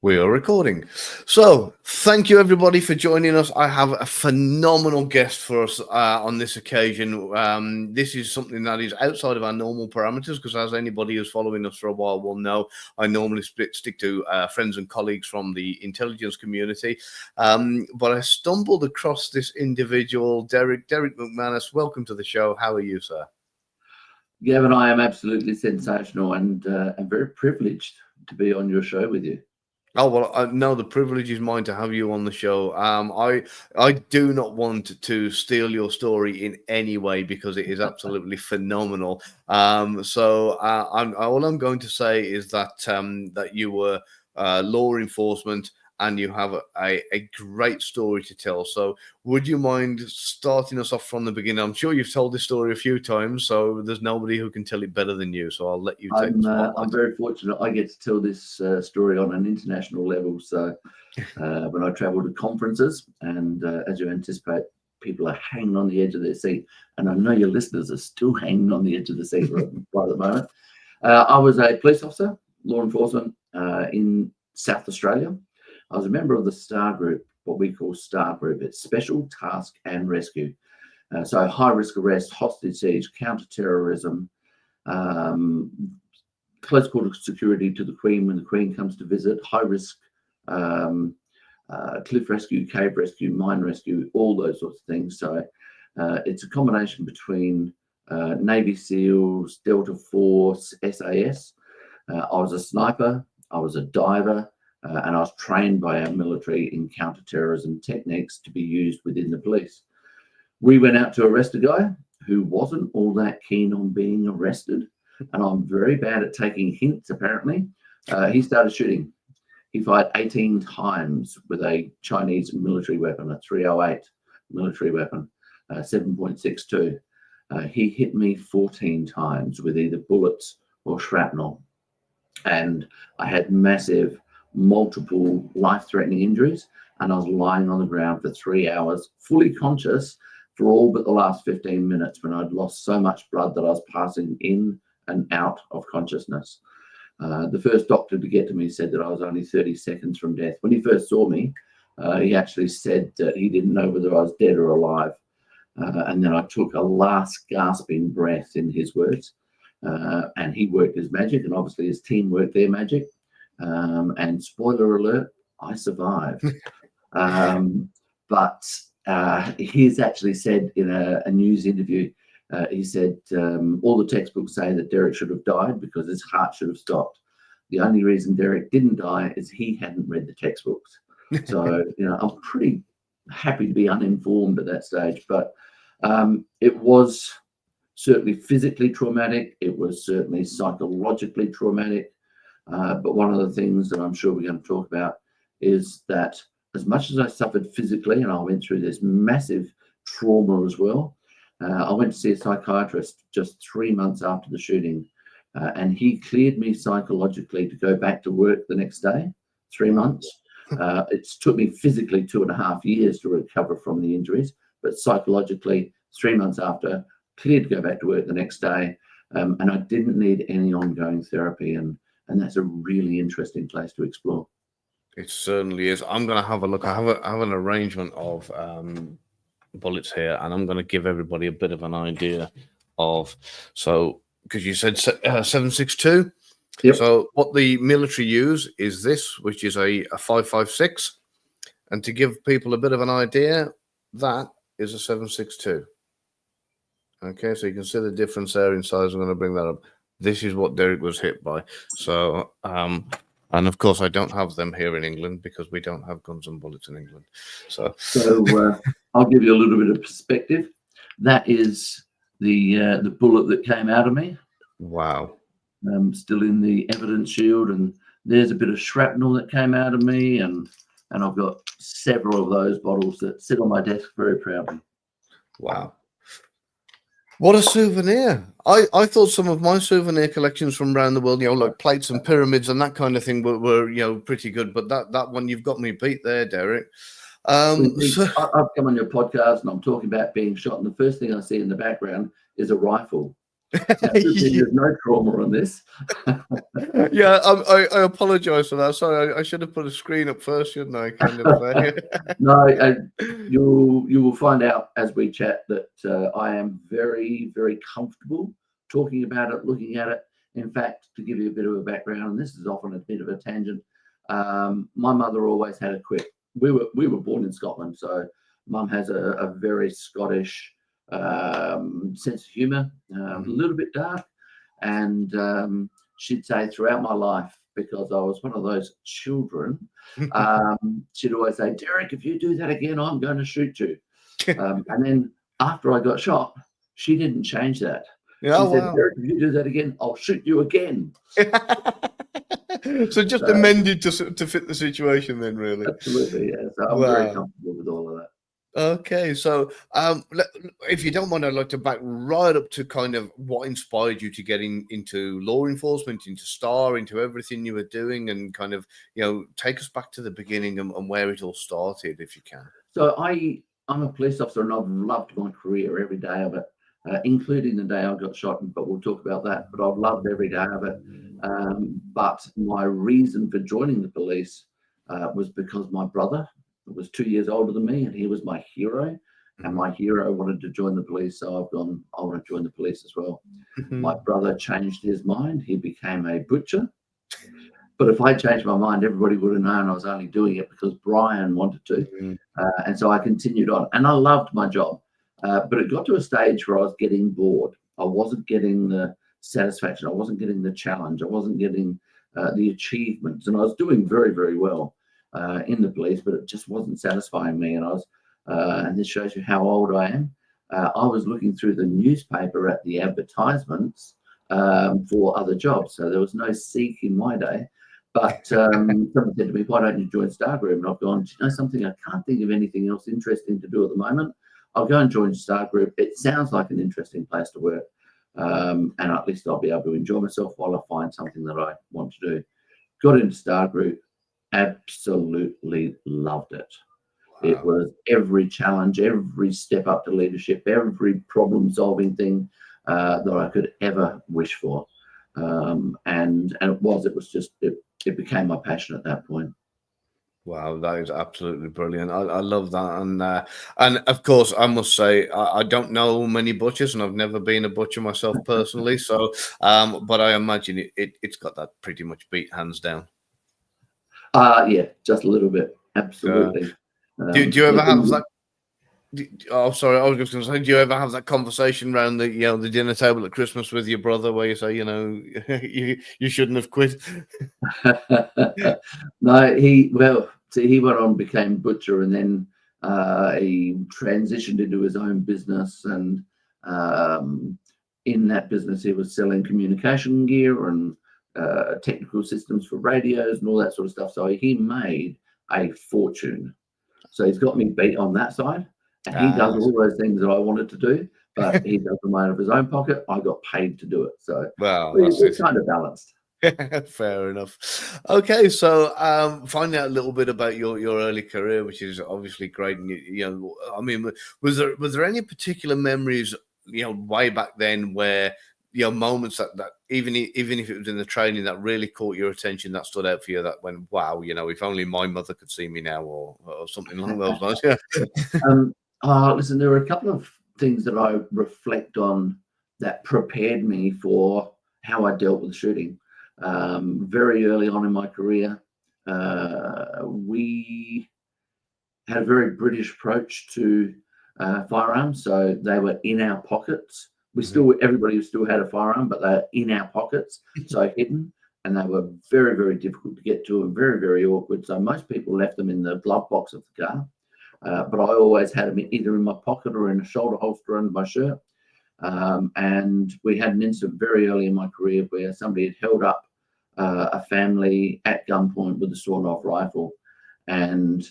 We are recording. So, thank you everybody for joining us. I have a phenomenal guest for us on this occasion. This is something that is outside of our normal parameters because, as anybody who's following us for a while will know, I normally stick to friends and colleagues from the intelligence community. But I stumbled across this individual, Derrick McManus. Welcome to the show. How are you, sir? Gavin, I am absolutely sensational and I'm very privileged to be on your show with you. Oh, well, no, the privilege is mine to have you on the show. I do not want to steal your story in any way because it is absolutely phenomenal. All I'm going to say is that you were law enforcement and you have a great story to tell. So would you mind starting us off from the beginning? I'm sure you've told this story a few times, so there's nobody who can tell it better than you. So I'll let you take the spotlight. I'm very fortunate. I get to tell this story on an international level. So when I travel to conferences and as you anticipate, people are hanging on the edge of their seat. And I know your listeners are still hanging on the edge of the seat right at the moment. I was a police officer, law enforcement in South Australia. I was a member of the STAR group, what we call STAR group. It's Special Task and Rescue. So high risk arrest, hostage siege, counter-terrorism, close quarter security to the Queen when the Queen comes to visit, high risk cliff rescue, cave rescue, mine rescue, all those sorts of things. So it's a combination between Navy SEALs, Delta Force, SAS. I was a sniper, I was a diver, and I was trained by our military in counter-terrorism techniques to be used within the police. We went out to arrest a guy who wasn't all that keen on being arrested, and I'm very bad at taking hints, apparently. He started shooting. He fired 18 times with a Chinese military weapon, a 308 military weapon, 7.62. He hit me 14 times with either bullets or shrapnel, and I had massive multiple life-threatening injuries, and I was lying on the ground for 3 hours, fully conscious for all but the last 15 minutes when I'd lost so much blood that I was passing in and out of consciousness. The first doctor to get to me said that I was only 30 seconds from death. When he first saw me, he actually said that he didn't know whether I was dead or alive. And then I took a last gasping breath, in his words, and he worked his magic, and obviously his team worked their magic. And spoiler alert, I survived. But he's actually said in a news interview, he said, all the textbooks say that Derrick should have died because his heart should have stopped. The only reason Derrick didn't die is he hadn't read the textbooks. So, I'm pretty happy to be uninformed at that stage. But it was certainly physically traumatic. It was certainly psychologically traumatic. But one of the things that I'm sure we're going to talk about is that as much as I suffered physically, and I went through this massive trauma as well, I went to see a psychiatrist just 3 months after the shooting, and he cleared me psychologically to go back to work the next day, 3 months. It took me physically 2.5 years to recover from the injuries, but psychologically, 3 months after, cleared to go back to work the next day, and I didn't need any ongoing therapy, and that's a really interesting place to explore. It certainly is. I'm going to have a look. I have an arrangement of bullets here, and I'm going to give everybody a bit of an idea of. So, because you said 7.62. Yep. So, what the military use is this, which is a 5.56, and to give people a bit of an idea, that is a 7.62. Okay, so you can see the difference there in size. I'm going to bring that up. This is what Derrick was hit by. So, and of course, I don't have them here in England because we don't have guns and bullets in England. So I'll give you a little bit of perspective. That is the bullet that came out of me. Wow. Still in the evidence shield, and there's a bit of shrapnel that came out of me, and I've got several of those bottles that sit on my desk very proudly. Wow. What a souvenir. I thought some of my souvenir collections from around the world, like plates and pyramids and that kind of thing were pretty good. But that one, you've got me beat there, Derrick. I've come on your podcast and I'm talking about being shot, and the first thing I see in the background is a rifle. Now, there's no trauma on this. Yeah, I apologize for that. Sorry, I should have put a screen up first, shouldn't I? Kind of. No, you will find out as we chat that I am very, very comfortable talking about it, looking at it. In fact, to give you a bit of a background, and this is often a bit of a tangent, my mother always had a quip. We were born in Scotland, so Mum has a very Scottish sense of humour, a little bit dark, and she'd say throughout my life, because I was one of those children, she'd always say, "Derrick, if you do that again, I'm going to shoot you." And then after I got shot, she didn't change that. Yeah, she said, "Derrick, if you do that again, I'll shoot you again." So just amended to fit the situation then, really. Absolutely, yeah. So I'm very comfortable with all of that. Okay, so if you don't mind, I'd like to back right up to kind of what inspired you to get into law enforcement, into STAR, into everything you were doing, and kind of, take us back to the beginning and where it all started, if you can. So I'm a police officer, and I've loved my career, every day of it, including the day I got shot, but we'll talk about that. But I've loved every day of it. But my reason for joining the police was because my brother was 2 years older than me, and he was my hero. And my hero wanted to join the police, so I've gone, I want to join the police as well. My brother changed his mind. He became a butcher. But if I changed my mind, everybody would have known I was only doing it because Brian wanted to. And so I continued on. And I loved my job. But it got to a stage where I was getting bored. I wasn't getting the satisfaction. I wasn't getting the challenge. I wasn't getting the achievements. And I was doing very, very well in the police, but it just wasn't satisfying me. And I was, and this shows you how old I am. I was looking through the newspaper at the advertisements for other jobs. So there was no Seek in my day. But someone said to me, "Why don't you join Star Group?" And I've gone, "Do you know something? I can't think of anything else interesting to do at the moment. I'll go and join Star Group. It sounds like an interesting place to work. And at least I'll be able to enjoy myself while I find something that I want to do." Got into Star Group, absolutely loved it. Wow. It was every challenge, every step up to leadership, every problem-solving thing that I could ever wish for. And it was just, it became my passion at that point. Wow, that is absolutely brilliant. I love that. And of course, I must say, I don't know many butchers, and I've never been a butcher myself personally. So, but I imagine it's got that pretty much beat hands down. Yeah, just a little bit. Absolutely. Do you ever have that? Oh, sorry, I was just going to say, do you ever have that conversation around the the dinner table at Christmas with your brother, where you say, you shouldn't have quit? No, he went on, became butcher, and then he transitioned into his own business, and in that business he was selling communication gear and technical systems for radios and all that sort of stuff. So he made a fortune. So he's got me beat on that side. And he does all those things that I wanted to do, but he does them out of his own pocket. I got paid to do it. So it's kind of balanced. Fair enough. Okay, so finding out a little bit about your early career, which is obviously great. And I mean, was there any particular memories, way back then, where moments that even if it was in the training, that really caught your attention, that stood out for you, that went, wow, if only my mother could see me now, or something along those lines? Yeah. Listen, there were a couple of things that I reflect on that prepared me for how I dealt with shooting. Very early on in my career, we had a very British approach to firearms. So they were in our pockets. Everybody still had a firearm, but they're in our pockets, so hidden. And they were very, very difficult to get to and very, very awkward. So most people left them in the glove box of the car. But I always had them either in my pocket or in a shoulder holster under my shirt. And we had an incident very early in my career where somebody had held up a family at gunpoint with a sawed-off rifle. And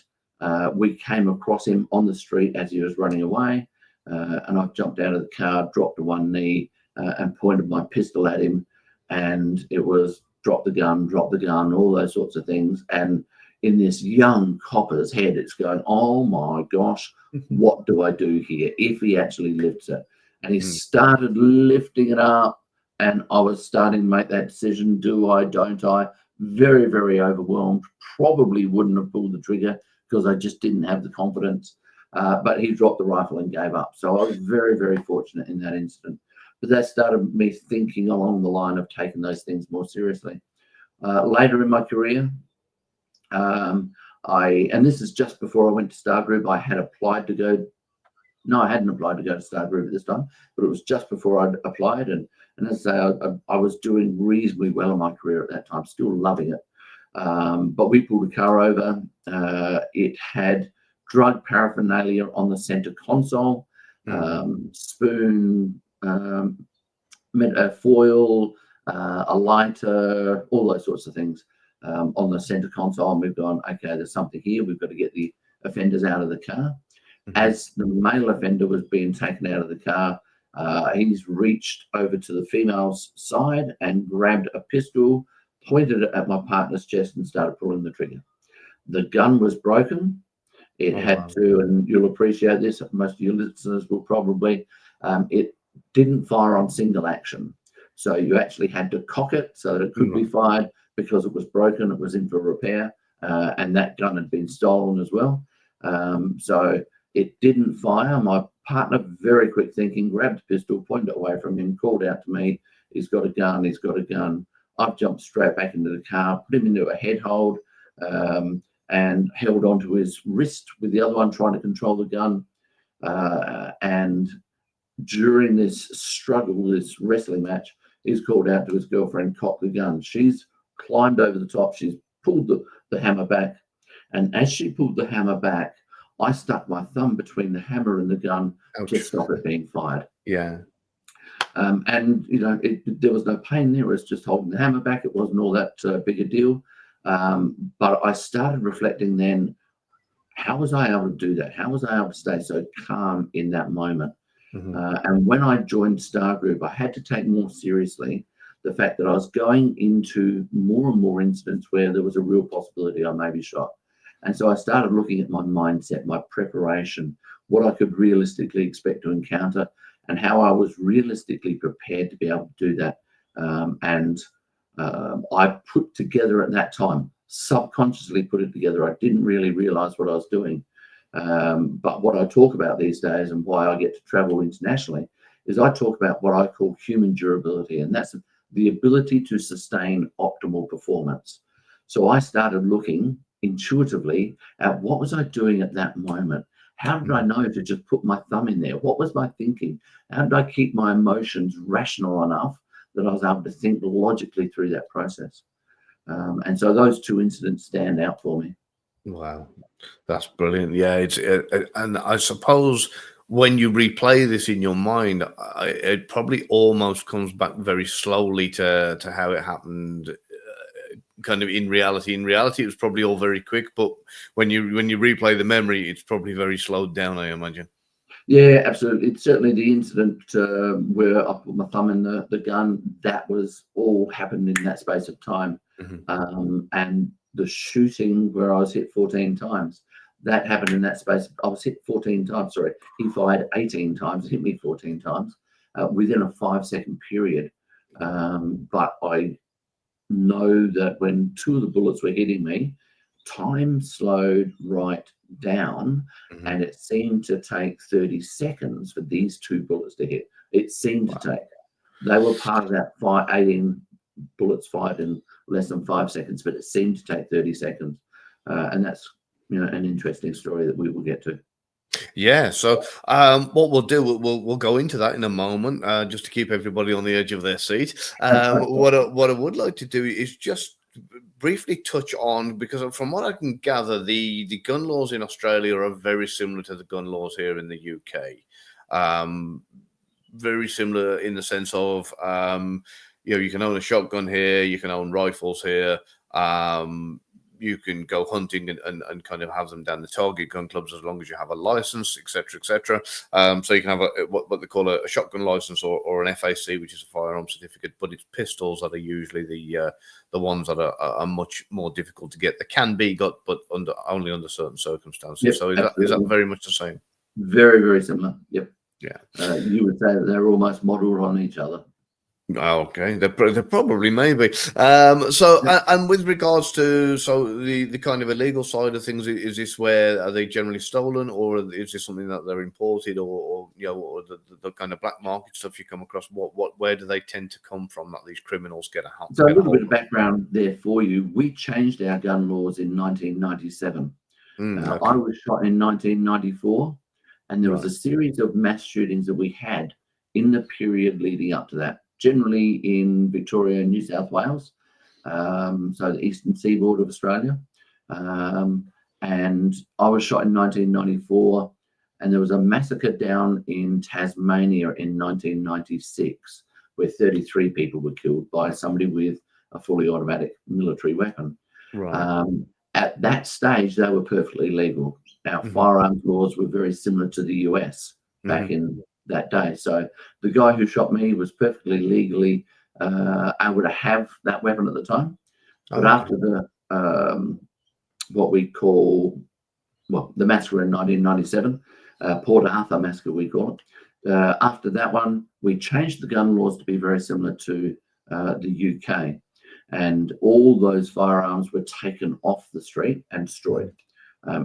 we came across him on the street as he was running away. And I jumped out of the car, dropped to one knee, and pointed my pistol at him. And it was drop the gun, all those sorts of things. And in this young copper's head, it's going, oh my gosh, what do I do here if he actually lifts it? and he started lifting it up, and I was starting to make that decision. Do I, don't I? Very, very overwhelmed. Probably wouldn't have pulled the trigger because I just didn't have the confidence. But he dropped the rifle and gave up. So I was very, very fortunate in that incident. But that started me thinking along the line of taking those things more seriously. Later in my career, and this is just before I went to Star Group, I had applied to go. No, I hadn't applied to go to Star Group at this time, but it was just before I'd applied. And as I say, I was doing reasonably well in my career at that time, still loving it. But we pulled a car over. It had drug paraphernalia on the center console, spoon, foil, a lighter, all those sorts of things on the center console. And we've gone, okay, there's something here. We've got to get the offenders out of the car. As the male offender was being taken out of the car, he's reached over to the female's side and grabbed a pistol, pointed it at my partner's chest and started pulling the trigger. The gun was broken. It had to, and you'll appreciate this, most of your listeners will probably, it didn't fire on single action. So you actually had to cock it so that it could be fired because it was broken, it was in for repair, and that gun had been stolen as well. So it didn't fire. My partner, very quick thinking, grabbed a pistol, pointed it away from him, called out to me, he's got a gun, he's got a gun. I've jumped straight back into the car, put him into a head hold, and held onto his wrist with the other one, trying to control the gun. And during this struggle, this wrestling match, he's called out to his girlfriend, cock the gun. She's climbed over the top, she's pulled the hammer back. And as she pulled the hammer back, I stuck my thumb between the hammer and the gun to stop it being fired. Yeah. And, you know, there was no pain there. It was just holding the hammer back. It wasn't all that big a deal. But I started reflecting then, how was I able to do that? How was I able to stay so calm in that moment? And when I joined Star Group, I had to take more seriously the fact that I was going into more and more incidents where there was a real possibility I may be shot. And so I started looking at my mindset, my preparation, what I could realistically expect to encounter, and how I was realistically prepared to be able to do that. I put together at that time, subconsciously put it together. I didn't really realize what I was doing. But what I talk about these days and why I get to travel internationally is I talk about what I call human durability, and that's the ability to sustain optimal performance. So I started looking intuitively at what was I doing at that moment. How did I know to just put my thumb in there? What was my thinking? How did I keep my emotions rational enough that I was able to think logically through that process? And so those two incidents stand out for me. Wow, that's brilliant. Yeah, and I suppose when you replay this in your mind, it probably almost comes back very slowly to how it happened. Kind of in reality. In reality, it was probably all very quick, but when you replay the memory, it's probably very slowed down, I imagine. Yeah, absolutely. It's certainly the incident where I put my thumb in the gun. That was all happened in that space of time. And the shooting where I was hit 14 times, that happened in that space. I was hit 14 times. Sorry, he fired 18 times, hit me 14 times within a 5-second period. But I know that when two of the bullets were hitting me, time slowed right down, and it seemed to take 30 seconds for these two bullets to hit. It seemed to take. They were part of that 18 bullets fired in less than 5 seconds, but it seemed to take 30 seconds. And that's, you know, an interesting story that we will get to. Yeah, so what we'll do, we'll go into that in a moment, just to keep everybody on the edge of their seat. What I would like to do is just briefly touch on, because from what I can gather, the gun laws in Australia are very similar to the gun laws here in the UK. Very similar in the sense of, you know, you can own a shotgun here, you can own rifles here. You can go hunting and kind of have them down the target gun clubs as long as you have a license, etc., etc. So you can have what they call a shotgun license or an FAC, which is a firearm certificate, but it's pistols that are usually the ones that are much more difficult to get. They can be got, but only under certain circumstances. Yep, so is that very much the same? Very, very similar. Yep. Yeah. You would say that they're almost modelled on each other. Okay, they're probably maybe. And with regards to the kind of illegal side of things, is this where are they generally stolen, or is this something that they're imported, or or the kind of black market stuff you come across? Where do they tend to come from that these criminals get a hold? So a little bit of background there for you. We changed our gun laws in 1997. Okay. I was shot in 1994, and there was a series of mass shootings that we had in the period leading up to that, generally in Victoria and New South Wales, so the eastern seaboard of Australia. And I was shot in 1994, and there was a massacre down in Tasmania in 1996, where 33 people were killed by somebody with a fully automatic military weapon. Right. At that stage, they were perfectly legal. Our firearms laws were very similar to the US back in that day. So the guy who shot me was perfectly legally able to have that weapon at the time. But after the what we call, the massacre in 1997, Port Arthur massacre we call it. After that one, we changed the gun laws to be very similar to the UK. And all those firearms were taken off the street and destroyed.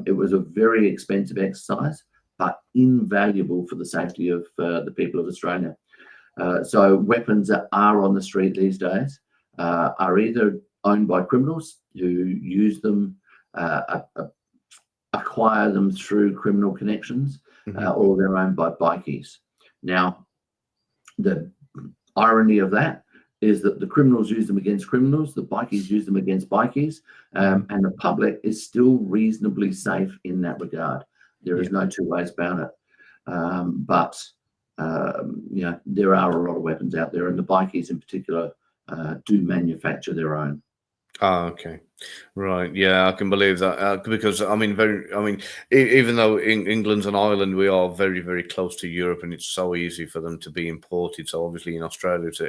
It was a very expensive exercise, but invaluable for the safety of the people of Australia. So weapons that are on the street these days are either owned by criminals who use them, acquire them through criminal connections, or they're owned by bikies. Now, the irony of that is that the criminals use them against criminals, the bikies use them against bikies, and the public is still reasonably safe in that regard. There is no two ways about it. But there are a lot of weapons out there, and the bikies in particular do manufacture their own. Okay, right. Yeah, I can believe that because even though in England and Ireland we are very, very close to Europe, and it's so easy for them to be imported. So obviously in Australia, it's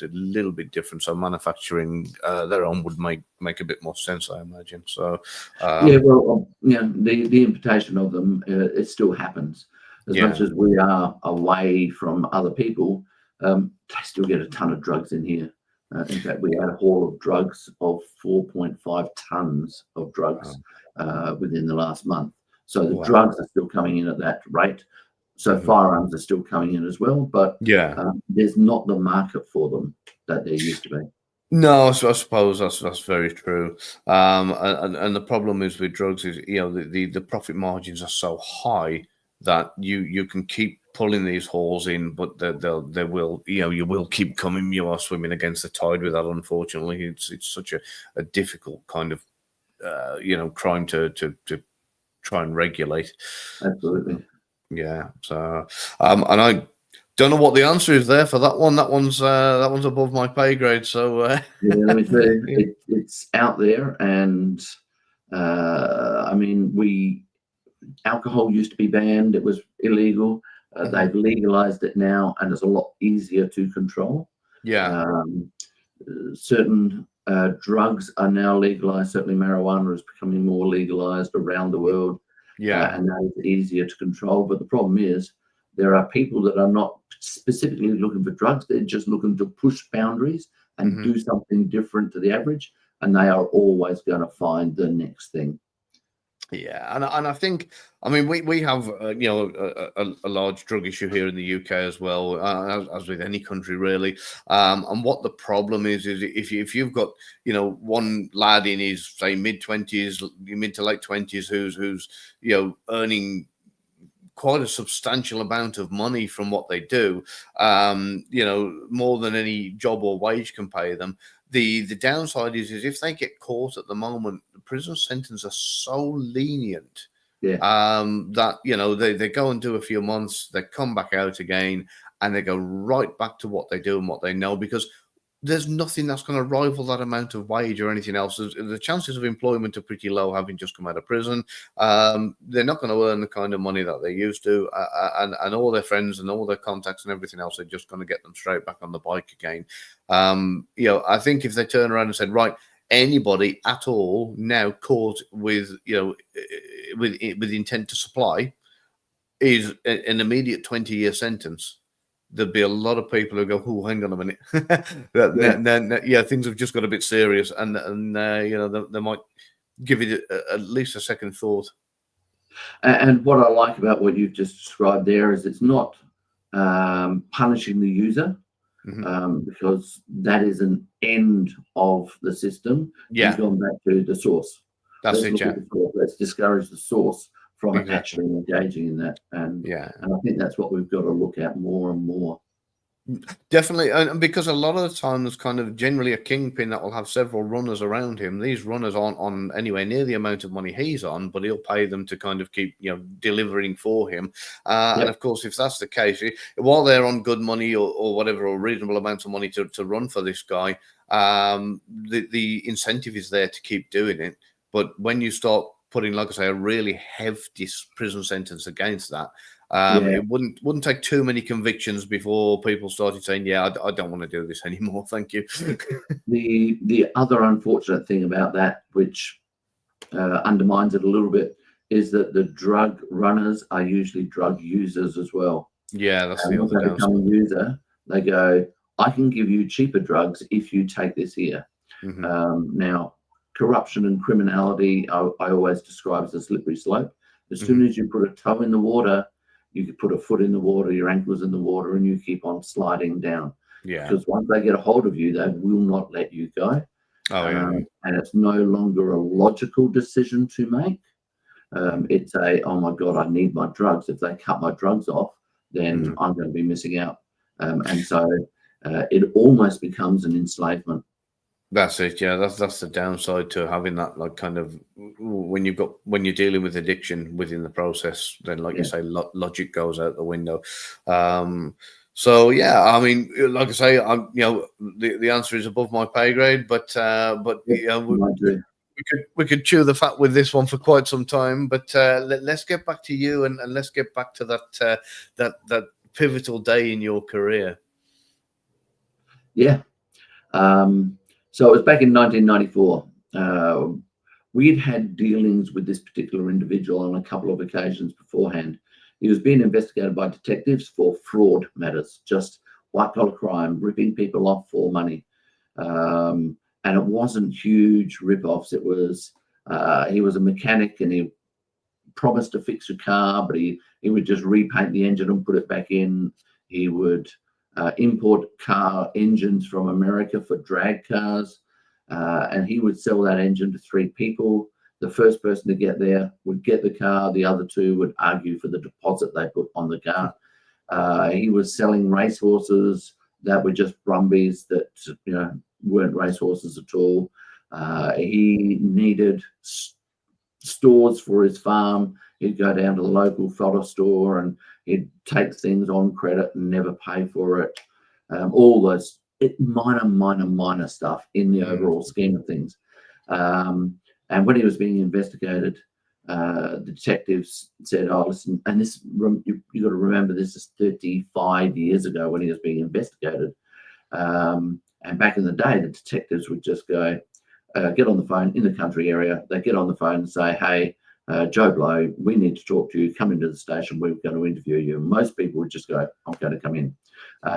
a little bit different. So manufacturing their own would make a bit more sense, I imagine. So the importation of them it still happens. As much as we are away from other people, they still get a ton of drugs in here. In fact, we had a haul of drugs of 4.5 tons of drugs within the last month. So the drugs are still coming in at that rate. So firearms are still coming in as well, but there's not the market for them that there used to be. No, so I suppose that's very true. And the problem is with drugs is the profit margins are so high that you can keep pulling these holes in, but they will you will keep coming. You are swimming against the tide with that. Unfortunately, it's such a difficult kind of crime to try and regulate. Absolutely. Yeah. So and I don't know what the answer is there for that one. That one's above my pay grade. So let me tell you, it's out there, and alcohol used to be banned; it was illegal. They've legalized it now, and it's a lot easier to control. Yeah. Certain drugs are now legalized. Certainly, marijuana is becoming more legalized around the world. Yeah. And that is easier to control. But the problem is, there are people that are not specifically looking for drugs. They're just looking to push boundaries and do something different to the average. And they are always going to find the next thing. Yeah, and I think we have a large drug issue here in the UK as well, as with any country really. And what the problem is if you've got one lad in his say mid to late 20s who's earning quite a substantial amount of money from what they do, more than any job or wage can pay them. The downside is if they get caught at the moment, the prison sentences are so lenient that they go and do a few months, they come back out again, and they go right back to what they do and what they know, because there's nothing that's going to rival that amount of wage or anything else. The chances of employment are pretty low having just come out of prison. They're not going to earn the kind of money that they used to, and all their friends and all their contacts and everything else are just going to get them straight back on the bike again. I think if they turn around and said, right, anybody at all now caught with with intent to supply, is an immediate 20-year sentence, there'd be a lot of people who go, "Oh, hang on a minute, yeah, things have just got a bit serious," and you know, they might give it at least a second thought. And what I like about what you've just described there is it's not punishing the user, because that is an end of the system. Yeah. You've gone back to the source. That's Let's it, look yeah. at the source. Let's discourage the source from Exactly. actually engaging in that. And Yeah. and I think that's what we've got to look at more and more. Definitely, and because a lot of the time there's kind of generally a kingpin that will have several runners around him. These runners aren't on anywhere near the amount of money he's on, but he'll pay them to kind of keep, you know, delivering for him. And of course, if that's the case, while they're on good money or whatever, or reasonable amounts of money to run for this guy, the incentive is there to keep doing it. But when you start putting, like I say, a really hefty prison sentence against that, it wouldn't take too many convictions before people started saying, "Yeah, I don't want to do this anymore. Thank you." The other unfortunate thing about that, which undermines it a little bit, is that the drug runners are usually drug users as well. Yeah, that's the Once other they become a downside. user, they go, "I can give you cheaper drugs if you take this here." Now, corruption and criminality, I always describe as a slippery slope. As soon as you put a toe in the water, you could put a foot in the water, your ankle's in the water, and you keep on sliding down. Yeah. Because once they get a hold of you, they will not let you go. Oh, yeah. And it's no longer a logical decision to make. It's a, "Oh my God, I need my drugs. If they cut my drugs off, then I'm going to be missing out." And so it almost becomes an enslavement. That's it. Yeah, that's the downside to having that, like, kind of, when you're dealing with addiction within the process, then, like you say, logic goes out the window. So yeah, I mean, like I say, the answer is above my pay grade, but you know, we could chew the fat with this one for quite some time. But let's get back to you, and let's get back to that pivotal day in your career. Yeah. So it was back in 1994. We'd had dealings with this particular individual on a couple of occasions beforehand. He was being investigated by detectives for fraud matters, just white-collar crime, ripping people off for money. And it wasn't huge rip-offs. It was, he was a mechanic, and he promised to fix your car, but he would just repaint the engine and put it back in. He would import car engines from America for drag cars, and he would sell that engine to 3 people. The first person to get there would get the car. The other 2 would argue for the deposit they put on the car. He was selling racehorses that were just Brumbies that, you know, weren't racehorses at all. He needed stores for his farm. He'd go down to the local fodder store and he'd take things on credit and never pay for it. All those minor stuff in the overall scheme of things. And when he was being investigated, the detectives said, "Oh, listen," and this, you got to remember, this is 35 years ago when he was being investigated. And back in the day, the detectives would just go, get on the phone in the country area. They get on the phone and say, "Hey, Joe Blow, we need to talk to you. Come into the station. We're going to interview you." And most people would just go, "I'm going to come in."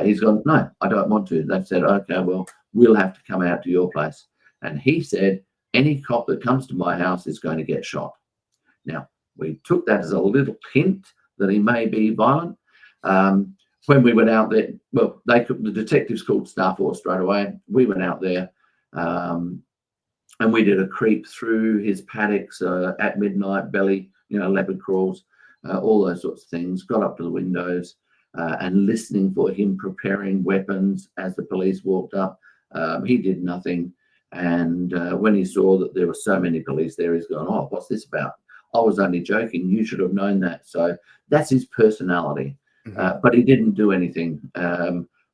He's gone, "No, I don't want to." They've said, "Okay, well, we'll have to come out to your place." And he said, "Any cop that comes to my house is going to get shot." Now, we took that as a little hint that he may be violent. When we went out there, well, the detectives called Star Force straight away. We went out there, and we did a creep through his paddocks at midnight, belly, leopard crawls, all those sorts of things. Got up to the windows and listening for him preparing weapons as the police walked up. He did nothing. And when he saw that there were so many police there, he's gone, "Oh, what's this about? I was only joking. You should have known that." So that's his personality. But he didn't do anything.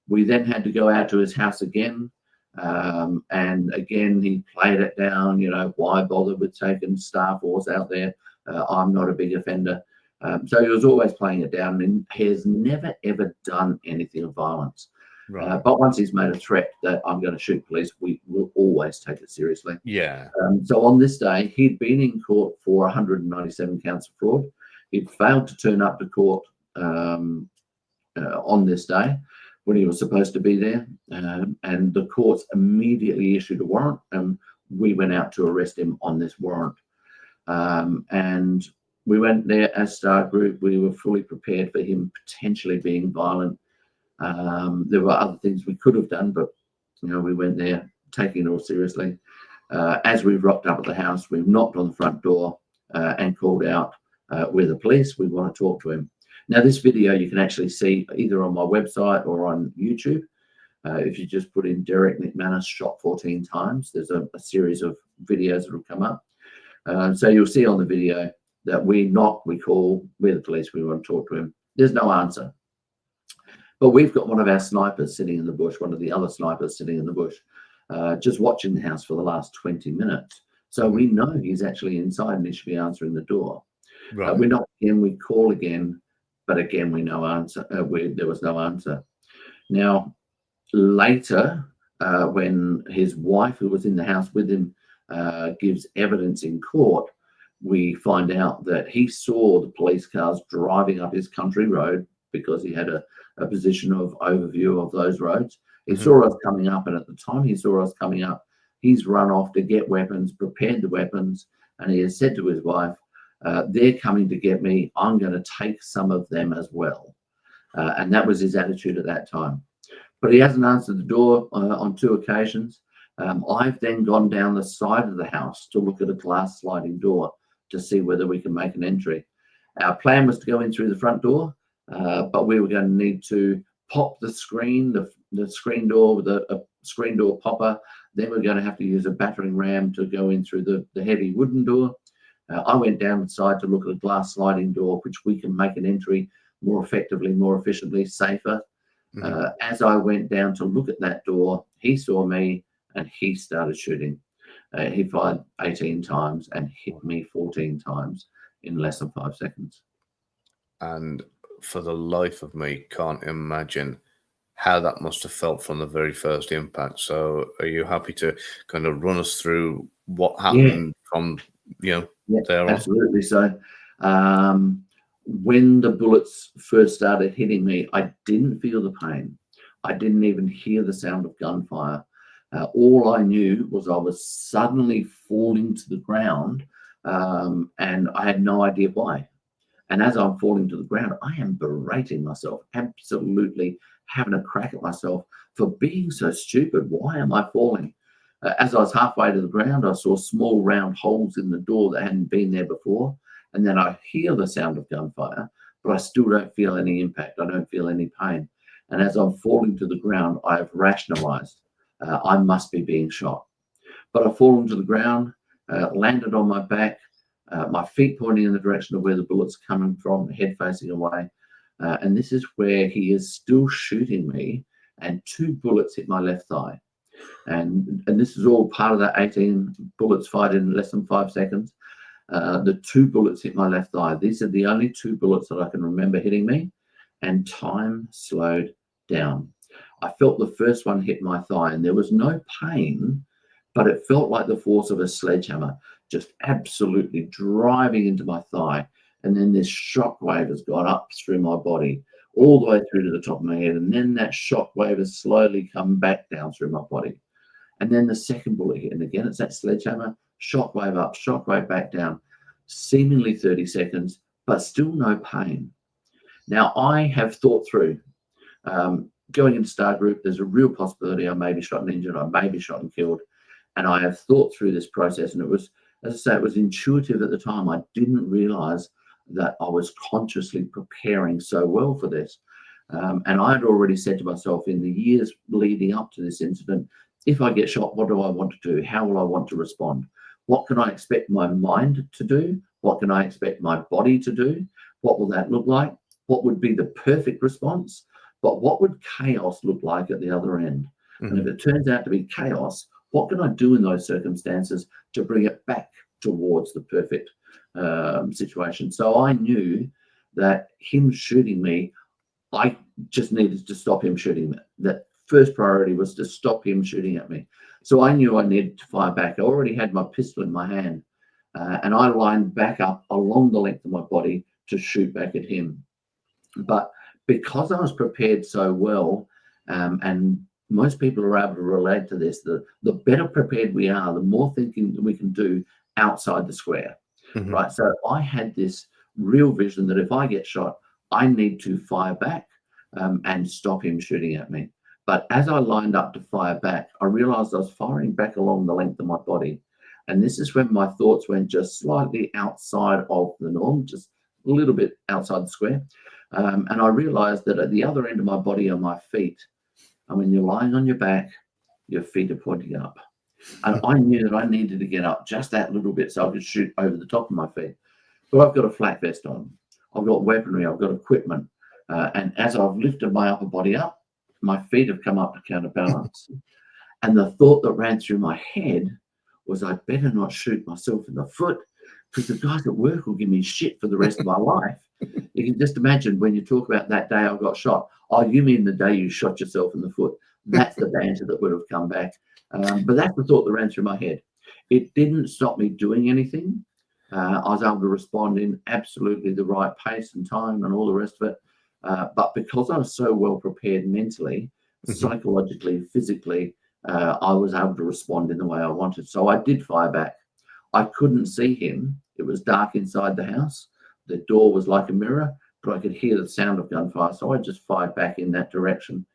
We then had to go out to his house again. And again, he played it down, why bother with taking Star Force out there? I'm not a big offender. So he was always playing it down, and he has never, ever done anything of violence. Right. But once he's made a threat that I'm going to shoot police, we will always take it seriously. Yeah. So on this day, he'd been in court for 197 counts of fraud. He'd failed to turn up to court on this day when he was supposed to be there, and the courts immediately issued a warrant, and we went out to arrest him on this warrant. And we went there as Star Group. We were fully prepared for him potentially being violent. There were other things we could have done, but we went there taking it all seriously. As we rocked up at the house, we knocked on the front door and called out, "We're the police. We want to talk to him." Now, this video you can actually see either on my website or on YouTube. If you just put in Derrick McManus shot 14 times, there's a series of videos that will come up. So you'll see on the video that we knock, we call, "We're the police. We want to talk to him." There's no answer. But we've got one of our snipers sitting in the bush, one of the other snipers sitting in the bush, just watching the house for the last 20 minutes. So we know he's actually inside and he should be answering the door. Right. We knock again, we call again, but again, no answer. There was no answer. Now, later, when his wife, who was in the house with him, gives evidence in court, we find out that he saw the police cars driving up his country road because he had a position of overview of those roads. He saw us coming up, and at the time he saw us coming up, he's run off to get weapons, prepared the weapons, and he has said to his wife, "They're coming to get me. I'm going to take some of them as well." And that was his attitude at that time. But he hasn't answered the door on 2 occasions. I've then gone down the side of the house to look at a glass sliding door to see whether we can make an entry. Our plan was to go in through the front door, but we were going to need to pop the screen, the screen door with a screen door popper. Then we're going to have to use a battering ram to go in through the heavy wooden door. I went down the side to look at a glass sliding door, which we can make an entry more effectively, more efficiently, safer. As I went down to look at that door, he saw me and he started shooting. He fired 18 times and hit me 14 times in less than 5 seconds. And for the life of me, can't imagine how that must have felt from the very first impact. So are you happy to kind of run us through what happened from, there on? Absolutely. So when the bullets first started hitting me, I didn't feel the pain. I didn't even hear the sound of gunfire. All I knew was I was suddenly falling to the ground, and I had no idea why. And as I'm falling to the ground, I am berating myself, absolutely having a crack at myself for being so stupid. Why am I falling? As I was halfway to the ground, I saw small round holes in the door that hadn't been there before. And then I hear the sound of gunfire, but I still don't feel any impact. I don't feel any pain. And as I'm falling to the ground, I've rationalized I must be being shot. But I've fallen to the ground, landed on my back, my feet pointing in the direction of where the bullet's coming from, head facing away. And this is where he is still shooting me, and 2 bullets hit my left thigh. And this is all part of that 18 bullets fired in less than 5 seconds. The 2 bullets hit my left thigh. These are the only 2 bullets that I can remember hitting me, and time slowed down. I felt the first one hit my thigh, and there was no pain, but it felt like the force of a sledgehammer just absolutely driving into my thigh. And then this shock wave has gone up through my body, all the way through to the top of my head. And then that shock wave has slowly come back down through my body. And then the second bullet hit, and again, it's that sledgehammer, shock wave up, shock wave back down, seemingly 30 seconds, but still no pain. Now, I have thought through, going into Star Group, there's a real possibility I may be shot and injured, I may be shot and killed. And I have thought through this process, and it was, as I say, it was intuitive at the time. I didn't realize that I was consciously preparing so well for this. And I had already said to myself in the years leading up to this incident, if I get shot, what do I want to do? How will I want to respond? What can I expect my mind to do? What can I expect my body to do? What will that look like? What would be the perfect response? But what would chaos look like at the other end? And if it turns out to be chaos, what can I do in those circumstances to bring it back towards the perfect situation? So I knew that him shooting me, I just needed to stop him shooting me. That first priority was to stop him shooting at me. So I knew I needed to fire back. I already had my pistol in my hand, and I lined back up along the length of my body to shoot back at him. But because I was prepared so well, and most people are able to relate to this, the better prepared we are, the more thinking we can do outside the square, right? So I had this real vision that if I get shot, I need to fire back and stop him shooting at me. But as I lined up to fire back, I realized I was firing back along the length of my body. And this is when my thoughts went just slightly outside of the norm, just a little bit outside the square. And I realized that at the other end of my body are my feet. And when you're lying on your back, your feet are pointing up. And I knew that I needed to get up just that little bit so I could shoot over the top of my feet. But I've got a flak vest on. I've got weaponry. I've got equipment. And as I've lifted my upper body up, my feet have come up to counterbalance. And the thought that ran through my head was, I better not shoot myself in the foot, because the guys at work will give me shit for the rest of my life. You can just imagine when you talk about that day I got shot. Oh, you mean the day you shot yourself in the foot? That's the banter that would have come back. But that's the thought that ran through my head. It didn't stop me doing anything. I was able to respond in absolutely the right pace and time and all the rest of it. But because I was so well prepared mentally, psychologically, physically, I was able to respond in the way I wanted. So I did fire back. I couldn't see him. It was dark inside the house. The door was like a mirror, but I could hear the sound of gunfire. So I just fired back in that direction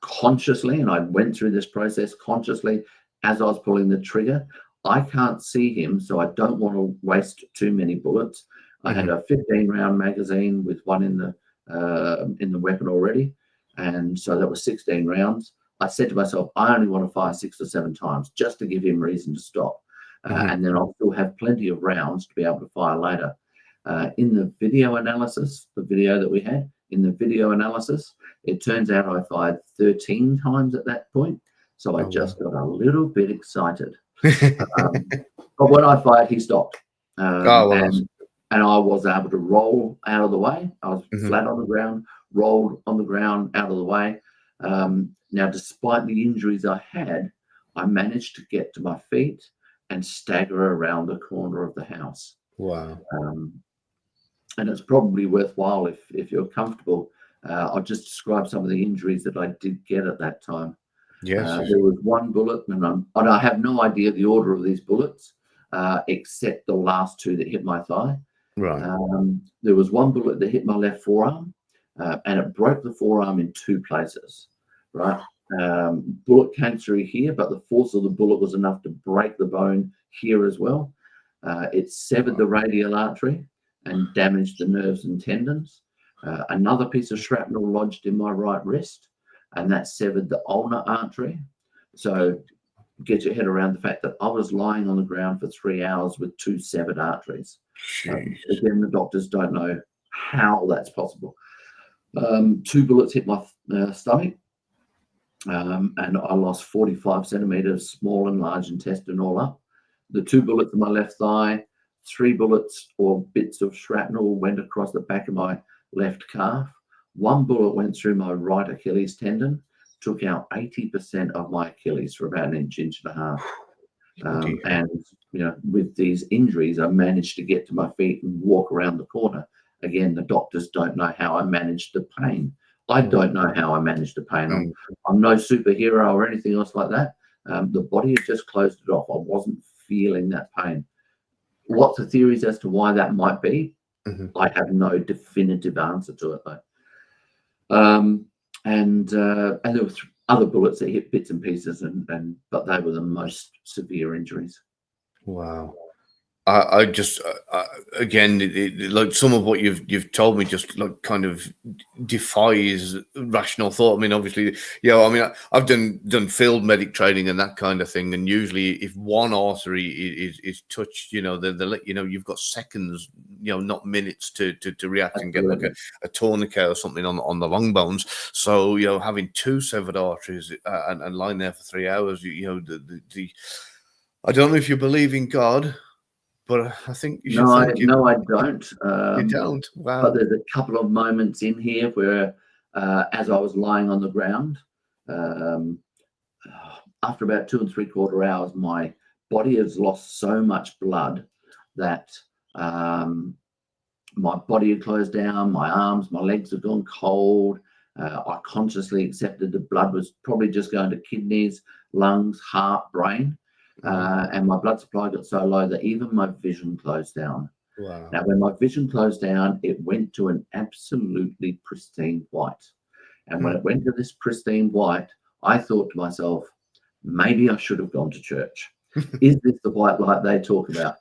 consciously. And I went through this process consciously as I was pulling the trigger. I can't see him, so I don't want to waste too many bullets. I had a 15-round magazine with one in the weapon already. And so that was 16 rounds. I said to myself, I only want to fire 6 or 7 times just to give him reason to stop. And then I'll still have plenty of rounds to be able to fire later. In the video analysis, the video that we had, in the video analysis, it turns out I fired 13 times at that point. So I just got a little bit excited. But when I fired, he stopped. And I was able to roll out of the way. I was flat on the ground, rolled on the ground out of the way. Now, despite the injuries I had, I managed to get to my feet and stagger around the corner of the house. Wow. And it's probably worthwhile, if you're comfortable, I'll just describe some of the injuries that I did get at that time. Yes. There was one bullet, and I have no idea the order of these bullets, except the last 2 that hit my thigh. Right. There was one bullet that hit my left forearm, and it broke the forearm in 2 places. Right. Bullet came through here, but the force of the bullet was enough to break the bone here as well. It severed the radial artery and damaged the nerves and tendons. Another piece of shrapnel lodged in my right wrist, and that severed the ulnar artery. So get your head around the fact that I was lying on the ground for 3 hours with 2 severed arteries. Again, the doctors don't know how that's possible. 2 bullets hit my stomach, and I lost 45 centimeters, small and large intestine all up. The 2 bullets in my left thigh, 3 bullets or bits of shrapnel went across the back of my left calf. 1 bullet went through my right Achilles tendon, took out 80% of my Achilles for about 1.5 inches. And with these injuries, I managed to get to my feet and walk around the corner. Again, the doctors don't know how I managed the pain. I don't know how I managed the pain. I'm no superhero or anything else like that. The body had just closed it off. I wasn't feeling that pain. Lots of theories as to why that might be. I have no definitive answer to it, though. And there were other bullets that hit bits and pieces, but they were the most severe injuries. Wow. I just again, like some of what you've told me just like kind of defies rational thought. I mean, obviously, I've done field medic training and that kind of thing, and usually if one artery is touched, they let you know you've got seconds, not minutes to react and get like a tourniquet or something on the long bones. So having 2 severed arteries and lying there for 3 hours, I don't know if you believe in God. But I think you should. No, I don't. You don't. Wow. But there's a couple of moments in here where, as I was lying on the ground, after about 2 3/4 hours, my body has lost so much blood that my body had closed down, my arms, my legs had gone cold. I consciously accepted the blood was probably just going to kidneys, lungs, heart, brain. And my blood supply got so low that even my vision closed down. Wow. Now, when my vision closed down, it went to an absolutely pristine white. And when it went to this pristine white, I thought to myself, maybe I should have gone to church. Is this the white light they talk about?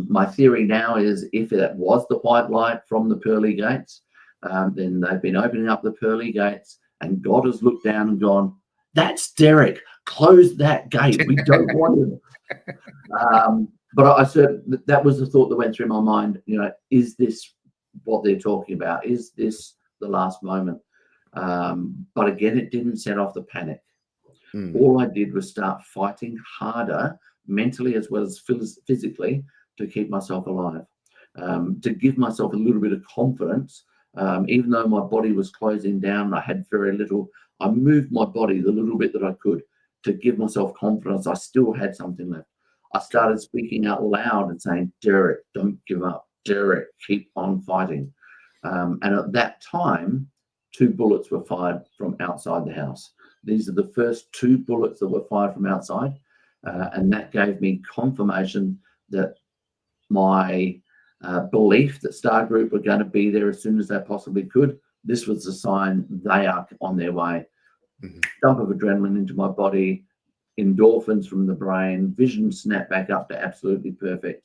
My theory now is if that was the white light from the pearly gates, then they've been opening up the pearly gates and God has looked down and gone, that's Derrick, close that gate. We don't want him. But I said that was the thought that went through my mind. You know, is this what they're talking about? Is this the last moment? But again, it didn't set off the panic. All I did was start fighting harder, mentally as well as physically, to keep myself alive, to give myself a little bit of confidence. Even though my body was closing down, I had very little. I moved my body the little bit that I could to give myself confidence. I still had something left. I started speaking out loud and saying, Derrick, don't give up. Derrick, keep on fighting. And at that time, 2 bullets were fired from outside the house. These are the first 2 bullets that were fired from outside. And that gave me confirmation that my belief that Star Group were going to be there as soon as they possibly could, this was a sign they are on their way. Dump of adrenaline into my body, endorphins from the brain, vision snapped back up to absolutely perfect.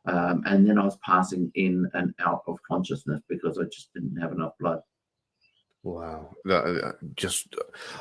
And then I was passing in and out of consciousness because I just didn't have enough blood. Wow, just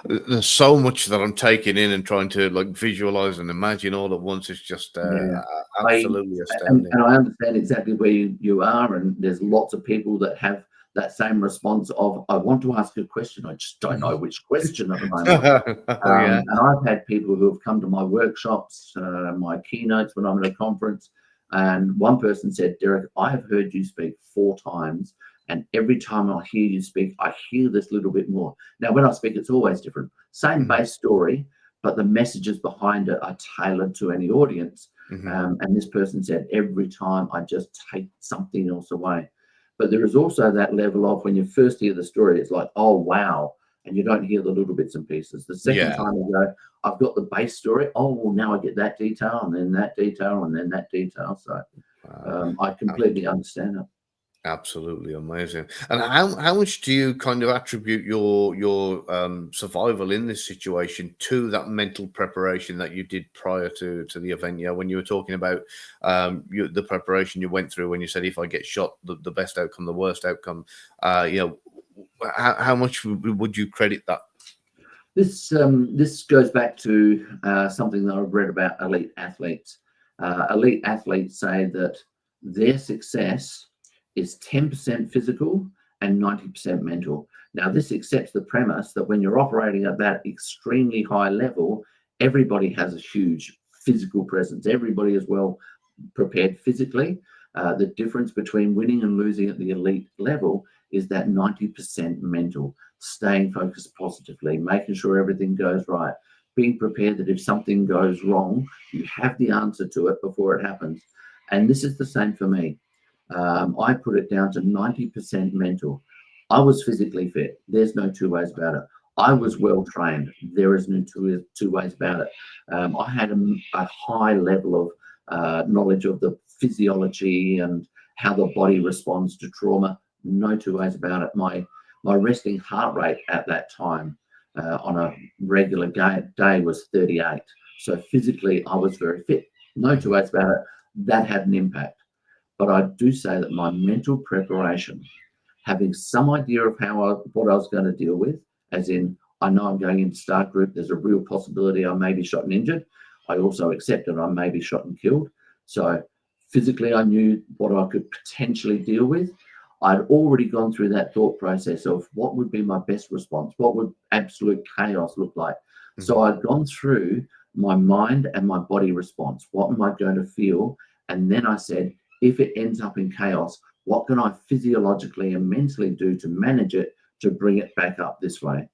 there's so much that I'm taking in and trying to like visualize and imagine all at once. It's just absolutely astounding. And I understand exactly where you are, and there's lots of people that have that same response of, I want to ask a question, I just don't know which question at the moment. And I've had people who have come to my workshops, my keynotes when I'm at a conference, and one person said, Derrick, I have heard you speak 4 times. And every time I hear you speak, I hear this little bit more. Now, when I speak, it's always different. Same base story, but the messages behind it are tailored to any audience. And this person said, every time I just take something else away. But there is also that level of when you first hear the story, it's like, oh, wow. And you don't hear the little bits and pieces. The second time you go, I've got the base story. Oh, well, now I get that detail and then that detail and then that detail. So I completely understand it. Absolutely amazing. And how much do you kind of attribute your survival in this situation to that mental preparation that you did prior to the event? Yeah, when you were talking about the preparation you went through when you said if I get shot, the best outcome, the worst outcome. How much would you credit that? This goes back to something that I've read about elite athletes. Elite athletes say that their success is 10% physical and 90% mental. Now, this accepts the premise that when you're operating at that extremely high level, everybody has a huge physical presence. Everybody is well prepared physically. The difference between winning and losing at the elite level is that 90% mental, staying focused positively, making sure everything goes right, being prepared that if something goes wrong, you have the answer to it before it happens. And this is the same for me. I put it down to 90% mental. I was physically fit. There's no 2 ways about it. I was well trained. There is no two ways about it. I had a high level of knowledge of the physiology and how the body responds to trauma. No 2 ways about it. My resting heart rate at that time on a regular day was 38. So physically, I was very fit. No 2 ways about it. That had an impact. But I do say that my mental preparation, having some idea of what I was going to deal with, as in, I know I'm going into Star Group, there's a real possibility I may be shot and injured. I also accepted I may be shot and killed. So physically, I knew what I could potentially deal with. I'd already gone through that thought process of what would be my best response, what would absolute chaos look like. So I'd gone through my mind and my body response. What am I going to feel? And then I said, if it ends up in chaos, what can I physiologically and mentally do to manage it, to bring it back up this way?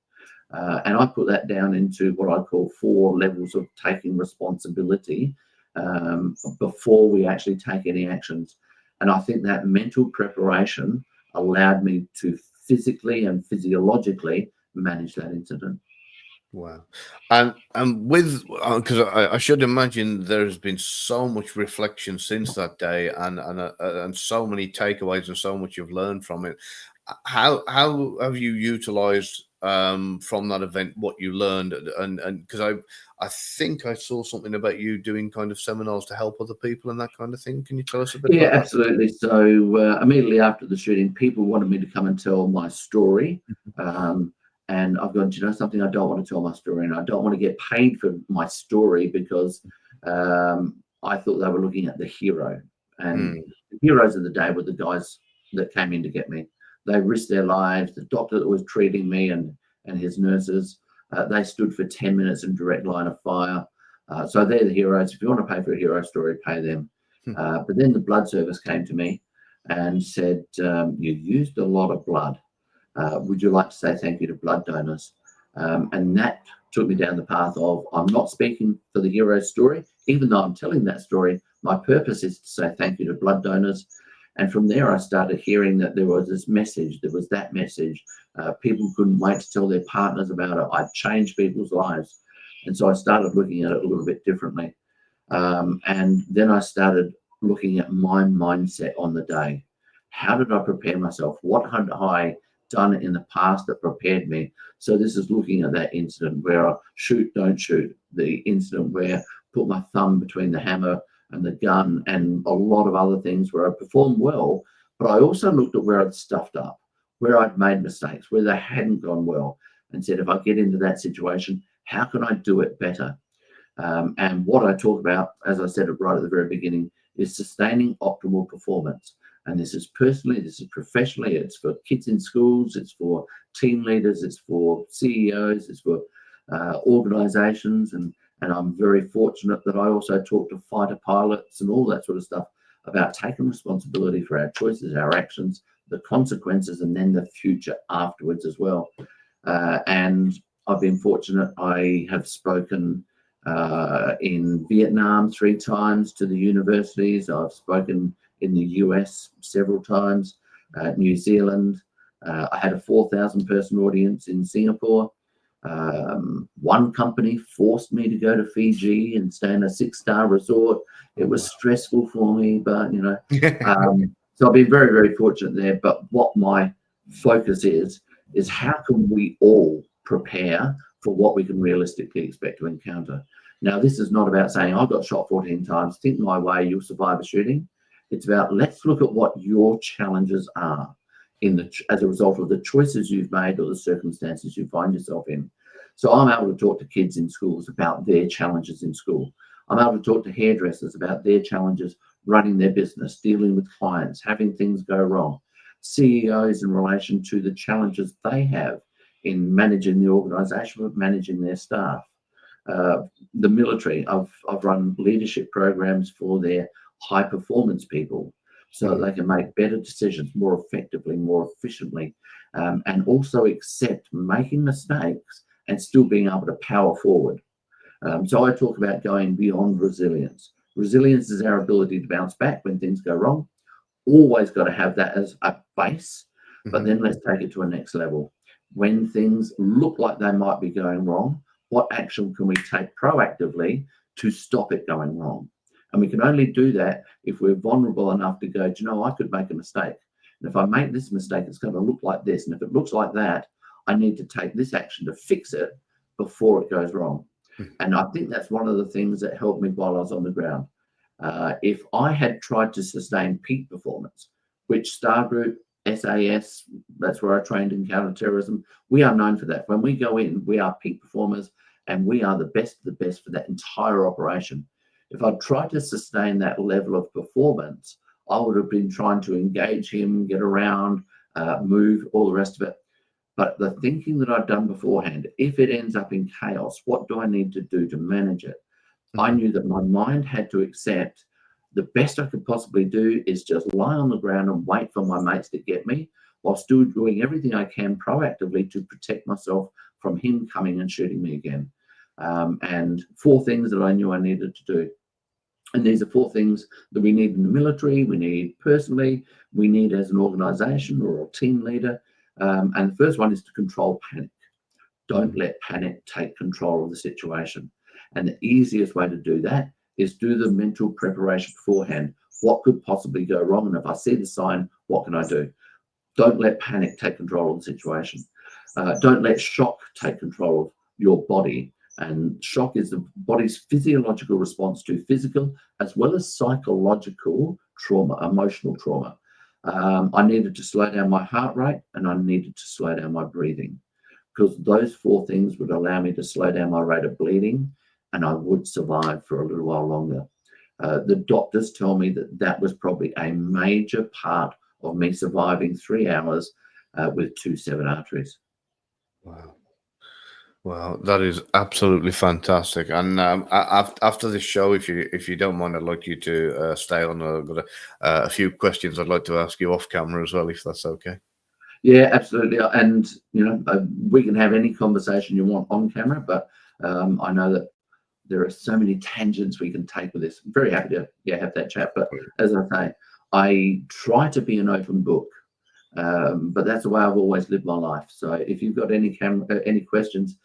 And I put that down into what I call 4 levels of taking responsibility before we actually take any actions. And I think that mental preparation allowed me to physically and physiologically manage that incident. Wow. And with, because I should imagine there's been so much reflection since that day, and so many takeaways and so much you've learned from it. How have you utilized from that event what you learned? And because I think I saw something about you doing kind of seminars to help other people and that kind of thing. Can you tell us a bit Yeah, about that? absolutely. So immediately after the shooting, people wanted me to come and tell my story. And I've gone, do you know something? I don't want to tell my story, and I don't want to get paid for my story, because I thought they were looking at the hero. And the heroes of the day were the guys that came in to get me. They risked their lives. The doctor that was treating me and his nurses, they stood for 10 minutes in direct line of fire. So they're the heroes. If you want to pay for a hero story, pay them. But then the blood service came to me and said, you used a lot of blood. Would you like to say thank you to blood donors? And that took me down the path of, I'm not speaking for the hero story. Even though I'm telling that story, my purpose is to say thank you to blood donors. And from there, I started hearing that there was this message, there was that message. People couldn't wait to tell their partners about it. I'd changed people's lives. And so I started looking at it a little bit differently. And then I started looking at my mindset on the day. How did I prepare myself? What had I done in the past that prepared me? So this is looking at that incident where I shoot, don't shoot, the incident where I put my thumb between the hammer and the gun, and a lot of other things where I performed well. But I also looked at where I'd stuffed up, where I'd made mistakes, where they hadn't gone well, and said, if I get into that situation, how can I do it better? And what I talk about, as I said right at the very beginning, is sustaining optimal performance. And this is personally, this is professionally, it's for kids in schools, it's for team leaders, it's for CEOs, it's for organizations. And I'm very fortunate that I also talk to fighter pilots and all that sort of stuff about taking responsibility for our choices, our actions, the consequences, and then the future afterwards as well. And I've been fortunate. I have spoken in Vietnam 3 times to the universities. I've spoken in the US several times, New Zealand. I had a 4,000 person audience in Singapore. One company forced me to go to Fiji and stay in a 6-star resort. It was stressful for me, but you know, so I've been very, very fortunate there. But what my focus is how can we all prepare for what we can realistically expect to encounter? Now, this is not about saying, I got shot 14 times, think my way, you'll survive a shooting. It's about, let's look at what your challenges are as a result of the choices you've made or the circumstances you find yourself in. So I'm able to talk to kids in schools about their challenges in school. I'm able to talk to hairdressers about their challenges running their business, dealing with clients, having things go wrong. CEOs in relation to the challenges they have in managing the organization, of managing their staff. The military, I've run leadership programs for their high performance people so that they can make better decisions more effectively, more efficiently, and also accept making mistakes and still being able to power forward. So I talk about going beyond resilience. Resilience is our ability to bounce back when things go wrong. Always got to have that as a base, but then let's take it to a next level. When things look like they might be going wrong, what action can we take proactively to stop it going wrong? And we can only do that if we're vulnerable enough to go, do you know, I could make a mistake. And if I make this mistake, it's going to look like this. And if it looks like that, I need to take this action to fix it before it goes wrong. And I think that's one of the things that helped me while I was on the ground. If I had tried to sustain peak performance, which Star Group, SAS, that's where I trained in counter-terrorism, we are known for that. When we go in, we are peak performers and we are the best of the best for that entire operation. If I'd tried to sustain that level of performance, I would have been trying to engage him, get around, move, all the rest of it. But the thinking that I'd done beforehand, if it ends up in chaos, what do I need to do to manage it? I knew that my mind had to accept the best I could possibly do is just lie on the ground and wait for my mates to get me, while still doing everything I can proactively to protect myself from him coming and shooting me again. And 4 things that I knew I needed to do. And these are 4 things that we need in the military, we need personally, we need as an organization or a team leader. And the first one is to control panic. Don't let panic take control of the situation. And the easiest way to do that is do the mental preparation beforehand. What could possibly go wrong? And if I see the sign, what can I do? Don't let panic take control of the situation. Don't let shock take control of your body. And shock is the body's physiological response to physical as well as psychological trauma, emotional trauma. I needed to slow down my heart rate and I needed to slow down my breathing, because those 4 things would allow me to slow down my rate of bleeding and I would survive for a little while longer. The doctors tell me that that was probably a major part of me surviving 3 hours with 2 severed arteries. Wow. Well, that is absolutely fantastic. And after this show, if you don't mind, I'd like you to stay on. I've got a few questions I'd like to ask you off camera as well, if that's okay. Yeah, absolutely. And we can have any conversation you want on camera, but I know that there are so many tangents we can take with this. I'm very happy to have that chat. But as I say, I try to be an open book, but that's the way I've always lived my life. So if you've got any questions,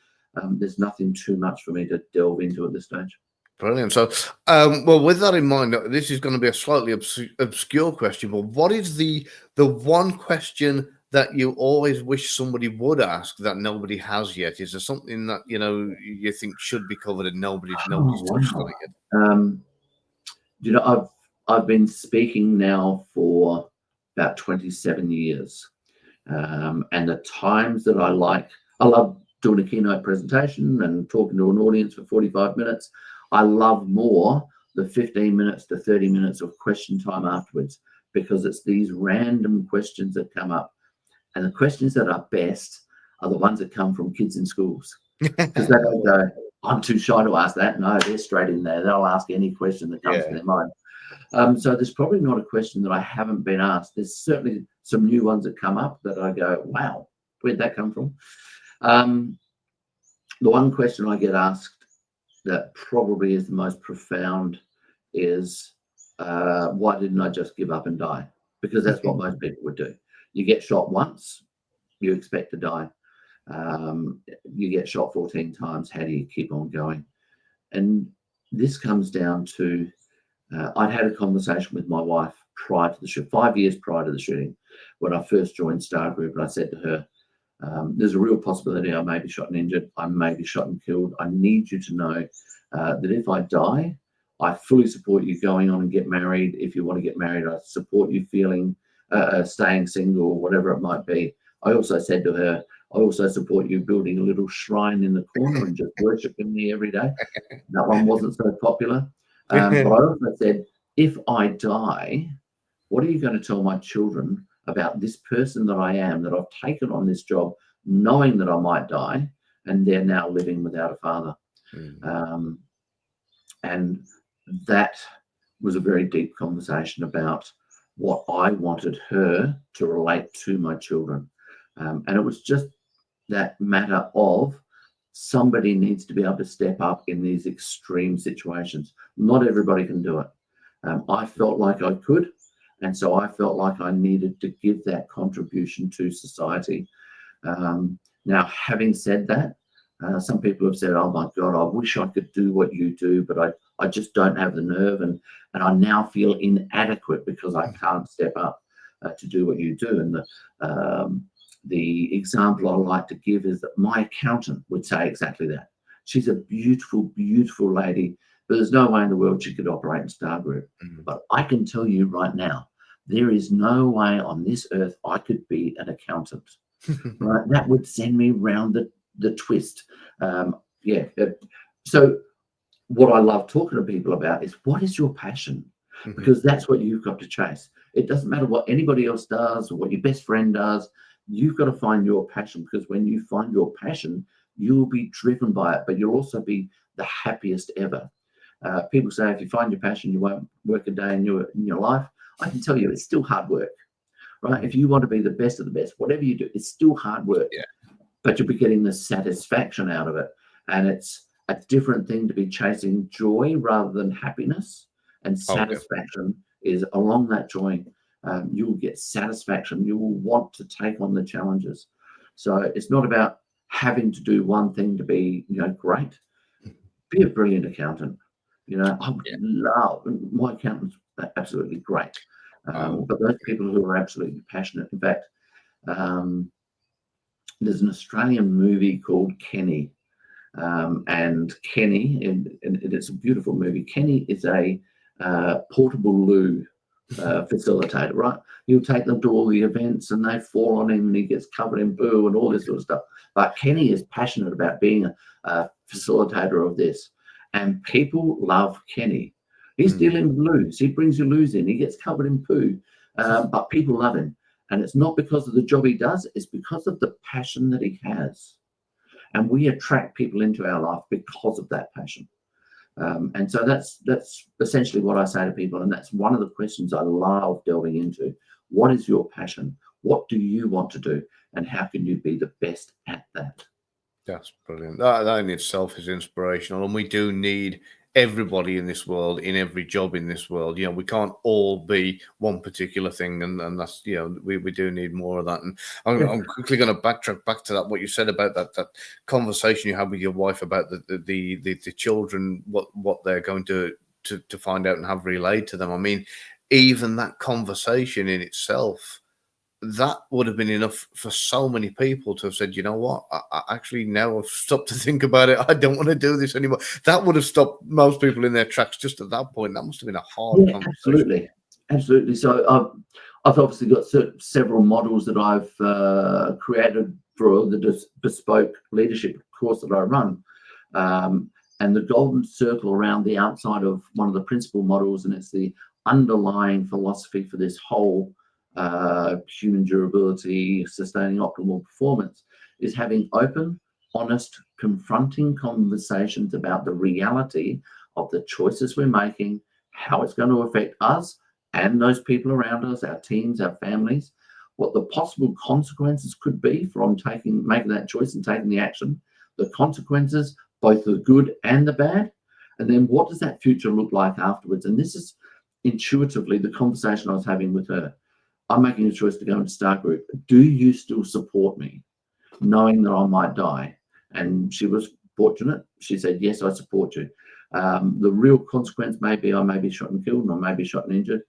there's nothing too much for me to delve into at this stage. Brilliant. So, well, with that in mind, this is going to be a slightly obscure question, but what is the one question that you always wish somebody would ask that nobody has yet? Is there something that you think should be covered and nobody's touched on it yet? I've been speaking now for about 27 years, and the times that I love doing a keynote presentation and talking to an audience for 45 minutes. I love more the 15 minutes to 30 minutes of question time afterwards, because it's these random questions that come up. And the questions that are best are the ones that come from kids in schools. Because they don't go, I'm too shy to ask that. No, they're straight in there. They'll ask any question that comes to their mind. So there's probably not a question that I haven't been asked. There's certainly some new ones that come up that I go, wow, where'd that come from? The one question I get asked that probably is the most profound is, why didn't I just give up and die? Because that's what most people would do. You get shot once, you expect to die. You get shot 14 times. How do you keep on going? And this comes down to, I'd had a conversation with my wife prior to the shoot, 5 years prior to the shooting, when I first joined Star Group, and I said to her, there's a real possibility I may be shot and injured. I may be shot and killed. I need you to know that if I die, I fully support you going on and get married. If you want to get married, I support you staying single, or whatever it might be. I also said to her, I also support you building a little shrine in the corner and just worshiping me every day. That one wasn't so popular. But I also said, if I die, what are you going to tell my children about this person that I am, that I've taken on this job, knowing that I might die, and they're now living without a father? And that was a very deep conversation about what I wanted her to relate to my children. And it was just that matter of somebody needs to be able to step up in these extreme situations. Not everybody can do it. I felt like I could. And so I felt like I needed to give that contribution to society. Now, having said that, some people have said, oh my God, I wish I could do what you do, but I just don't have the nerve. And I now feel inadequate because I can't step up to do what you do. And the example I like to give is that my accountant would say exactly that. She's a beautiful, beautiful lady, but there's no way in the world she could operate in Star Group. But I can tell you right now, there is no way on this earth I could be an accountant. Right? That would send me round the twist. So what I love talking to people about is, what is your passion? Because that's what you've got to chase. It doesn't matter what anybody else does or what your best friend does. You've got to find your passion, because when you find your passion, you'll be driven by it, but you'll also be the happiest ever. People say if you find your passion, you won't work a day in your life. I can tell you, it's still hard work, right? If you want to be the best of the best, whatever you do, it's still hard work. But you'll be getting the satisfaction out of it. And it's a different thing to be chasing joy rather than happiness. And Okay. satisfaction is along that joint. You'll get satisfaction. You will want to take on the challenges. So it's not about having to do one thing to be, great. Be a brilliant accountant. I would love my accountants are absolutely great. But those people who are absolutely passionate. In fact, there's an Australian movie called Kenny. And Kenny, and it's a beautiful movie. Kenny is a portable loo facilitator, right? He'll take them to all the events and they fall on him and he gets covered in poo and all this sort of stuff. But Kenny is passionate about being a facilitator of this. And people love Kenny. He's dealing with loos. He brings your loos in. He gets covered in poo. But people love him. And it's not because of the job he does. It's because of the passion that he has. And we attract people into our life because of that passion. And so that's essentially what I say to people. And that's one of the questions I love delving into. What is your passion? What do you want to do? And how can you be the best at that? That's brilliant. That in itself is inspirational. And we do need everybody in this world, in every job in this world. We can't all be one particular thing. And that's, we do need more of that. And I'm quickly going to backtrack back to that, what you said about that conversation you had with your wife about the children, what they're going to find out and have relayed to them. I mean, even that conversation in itself, that would have been enough for so many people to have said, you know what, I actually now I've stopped to think about it. I don't want to do this anymore. That would have stopped most people in their tracks just at that point. That must have been a hard conversation. Absolutely. So I've obviously got several models that I've created for the bespoke leadership course that I run. And the golden circle around the outside of one of the principal models, and it's the underlying philosophy for this whole human durability, sustaining optimal performance, is having open, honest, confronting conversations about the reality of the choices we're making, how it's going to affect us and those people around us, our teams, our families, what the possible consequences could be from making that choice and taking the action, the consequences, both the good and the bad, and then what does that future look like afterwards? And this is intuitively the conversation I was having with her. I'm making a choice to go into Star Group. Do you still support me, knowing that I might die? And she was fortunate. She said, yes, I support you. The real consequence may be I may be shot and killed, and I may be shot and injured.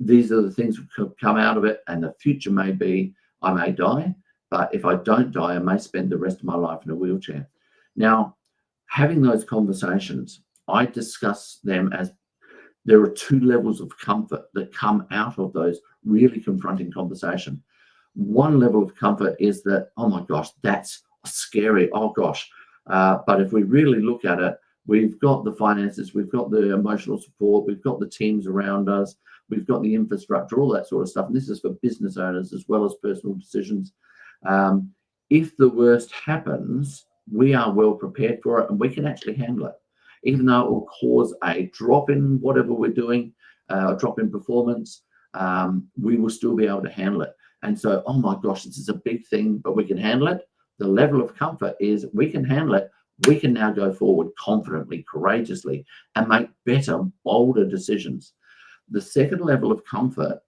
These are the things that could come out of it, and the future may be I may die. But if I don't die, I may spend the rest of my life in a wheelchair. Now, having those conversations, I discuss them as there are two levels of comfort that come out of those really confronting conversations. One level of comfort is that, oh my gosh, that's scary. Oh gosh. But if we really look at it, we've got the finances, we've got the emotional support, we've got the teams around us, we've got the infrastructure, all that sort of stuff. And this is for business owners as well as personal decisions. If the worst happens, we are well prepared for it and we can actually handle it. Even though it will cause a drop in whatever we're doing, a drop in performance, we will still be able to handle it. And so, oh my gosh, this is a big thing, but we can handle it. The level of comfort is we can handle it. We can now go forward confidently, courageously, and make better, bolder decisions. The second level of comfort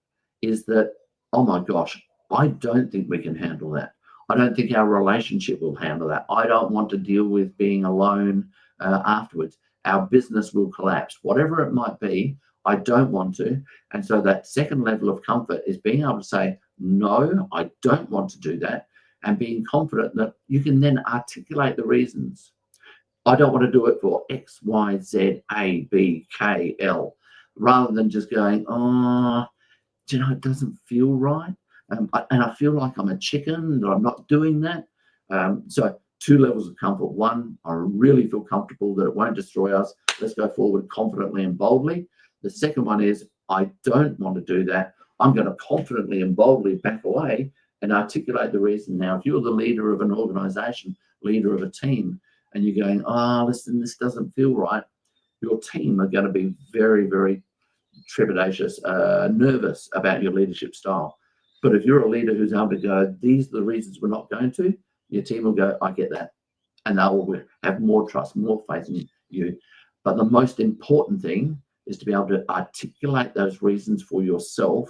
is that, oh my gosh, I don't think we can handle that. I don't think our relationship will handle that. I don't want to deal with being alone afterwards. Our business will collapse. Whatever it might be, I don't want to. And so that second level of comfort is being able to say, no, I don't want to do that. And being confident that you can then articulate the reasons. I don't want to do it for X, Y, Z, A, B, K, L, rather than just going, oh, it doesn't feel right. And I feel like I'm a chicken, that I'm not doing that. So two levels of comfort. One, I really feel comfortable that it won't destroy us. Let's go forward confidently and boldly. The second one is, I don't want to do that. I'm going to confidently and boldly back away and articulate the reason. Now, if you're the leader of an organization, leader of a team, and you're going, oh, listen, this doesn't feel right, your team are going to be very, very trepidatious, nervous about your leadership style. But if you're a leader who's able to go, these are the reasons we're not going to, your team will go, I get that. And they will have more trust, more faith in you. But the most important thing is to be able to articulate those reasons for yourself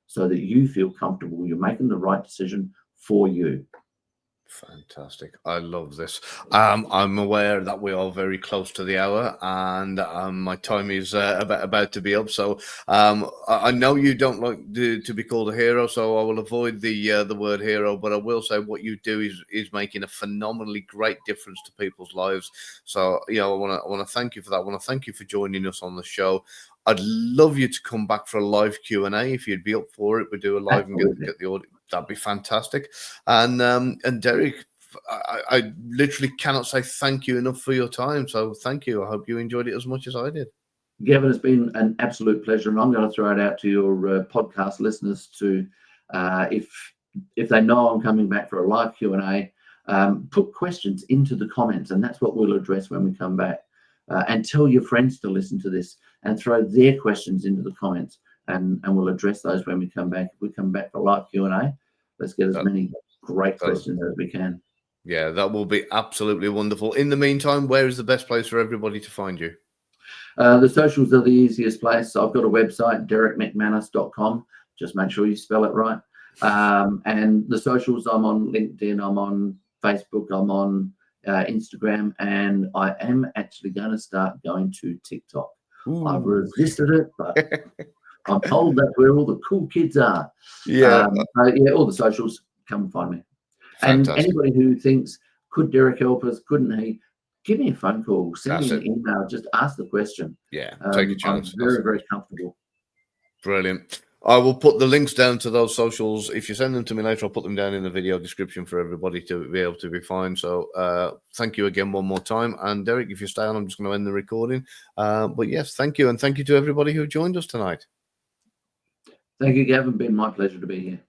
so that you feel comfortable you're making the right decision for you. Fantastic. I love this. I'm aware that we are very close to the hour, and my time is about to be up. So I know you don't like to be called a hero, so I will avoid the word hero. But I will say what you do is making a phenomenally great difference to people's lives. So I want to thank you for that. I want to thank you for joining us on the show. I'd love you to come back for a live Q&A if you'd be up for it. We do a live Absolutely. and get the audience. That'd be fantastic. And Derrick, I literally cannot say thank you enough for your time. So thank you. I hope you enjoyed it as much as I did. Gavin, it's been an absolute pleasure, and I'm going to throw it out to your podcast listeners to, if they know I'm coming back for a live Q&A, put questions into the comments, and that's what we'll address when we come back. And tell your friends to listen to this and throw their questions into the comments, and we'll address those when we come back. If we come back for live Q&A, let's get as many great questions as we can. Yeah, that will be absolutely wonderful. In the meantime, where is the best place for everybody to find you? The socials are the easiest place. I've got a website, derrickmcmanus.com. Just make sure you spell it right. And the socials, I'm on LinkedIn, I'm on Facebook, I'm on Instagram, and I am actually going to start going to TikTok. Ooh. I've resisted it, but I'm told that's where all the cool kids are. Yeah. All the socials, come and find me. Fantastic. And anybody who thinks, could Derrick help us? Couldn't he? Give me a phone call, send me an email, just ask the question. Yeah, take a chance. I'm very, very comfortable. Brilliant. I will put the links down to those socials. If you send them to me later, I'll put them down in the video description for everybody to be able to be fine. So thank you again one more time. And Derrick, if you stay on, I'm just going to end the recording. But yes, thank you. And thank you to everybody who joined us tonight. Thank you, Gavin. Been my pleasure to be here.